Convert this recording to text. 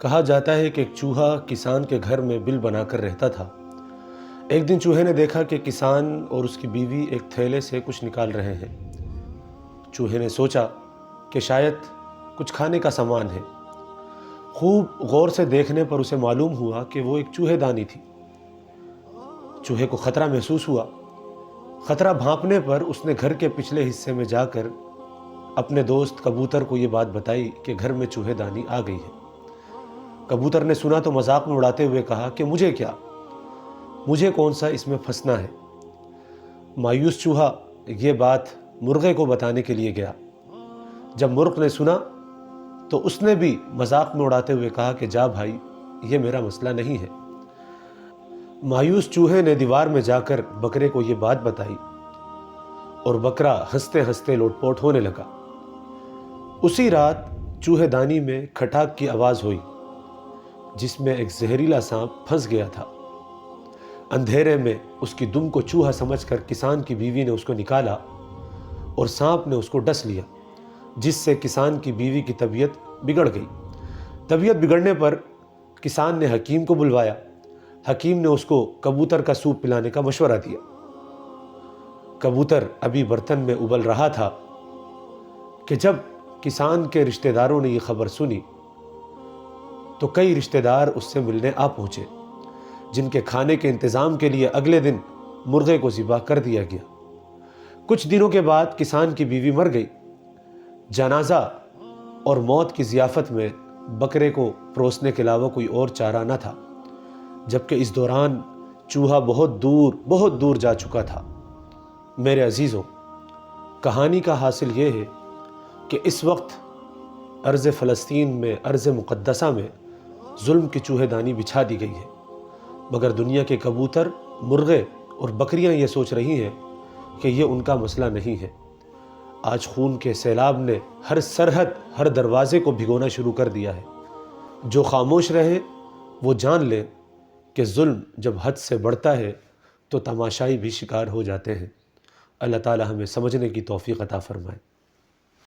کہا جاتا ہے کہ ایک چوہا کسان کے گھر میں بل بنا کر رہتا تھا۔ ایک دن چوہے نے دیکھا کہ کسان اور اس کی بیوی ایک تھیلے سے کچھ نکال رہے ہیں۔ چوہے نے سوچا کہ شاید کچھ کھانے کا سامان ہے۔ خوب غور سے دیکھنے پر اسے معلوم ہوا کہ وہ ایک چوہے دانی تھی۔ چوہے کو خطرہ محسوس ہوا۔ خطرہ بھانپنے پر اس نے گھر کے پچھلے حصے میں جا کر اپنے دوست کبوتر کو یہ بات بتائی کہ گھر میں چوہے دانی آ گئی ہے۔ کبوتر نے سنا تو مذاق میں اڑاتے ہوئے کہا کہ مجھے کیا، مجھے کون سا اس میں پھنسنا ہے۔ مایوس چوہا یہ بات مرغے کو بتانے کے لیے گیا۔ جب مرغ نے سنا تو اس نے بھی مذاق میں اڑاتے ہوئے کہا کہ جا بھائی، یہ میرا مسئلہ نہیں ہے۔ مایوس چوہے نے دیوار میں جا کر بکرے کو یہ بات بتائی اور بکرا ہنستے ہنستے لوٹ پوٹ ہونے لگا۔ اسی رات چوہے دانی میں کھٹاک کی آواز ہوئی، جس میں ایک زہریلا سانپ پھنس گیا تھا۔ اندھیرے میں اس کی دم کو چوہا سمجھ کر کسان کی بیوی نے اس کو نکالا اور سانپ نے اس کو ڈس لیا، جس سے کسان کی بیوی کی طبیعت بگڑ گئی۔ طبیعت بگڑنے پر کسان نے حکیم کو بلوایا۔ حکیم نے اس کو کبوتر کا سوپ پلانے کا مشورہ دیا۔ کبوتر ابھی برتن میں ابل رہا تھا کہ جب کسان کے رشتہ داروں نے یہ خبر سنی تو کئی رشتہ دار اس سے ملنے آ پہنچے، جن کے کھانے کے انتظام کے لیے اگلے دن مرغے کو ذبح کر دیا گیا۔ کچھ دنوں کے بعد کسان کی بیوی مر گئی۔ جنازہ اور موت کی ضیافت میں بکرے کو پروسنے کے علاوہ کوئی اور چارہ نہ تھا، جبکہ اس دوران چوہا بہت دور جا چکا تھا۔ میرے عزیزوں، کہانی کا حاصل یہ ہے کہ اس وقت ارض فلسطین میں، ارض مقدسہ میں ظلم کی چوہے دانی بچھا دی گئی ہے، مگر دنیا کے کبوتر، مرغے اور بکریاں یہ سوچ رہی ہیں کہ یہ ان کا مسئلہ نہیں ہے۔ آج خون کے سیلاب نے ہر سرحد، ہر دروازے کو بھگونا شروع کر دیا ہے۔ جو خاموش رہے وہ جان لے کہ ظلم جب حد سے بڑھتا ہے تو تماشائی بھی شکار ہو جاتے ہیں۔ اللہ تعالی ہمیں سمجھنے کی توفیق عطا فرمائے۔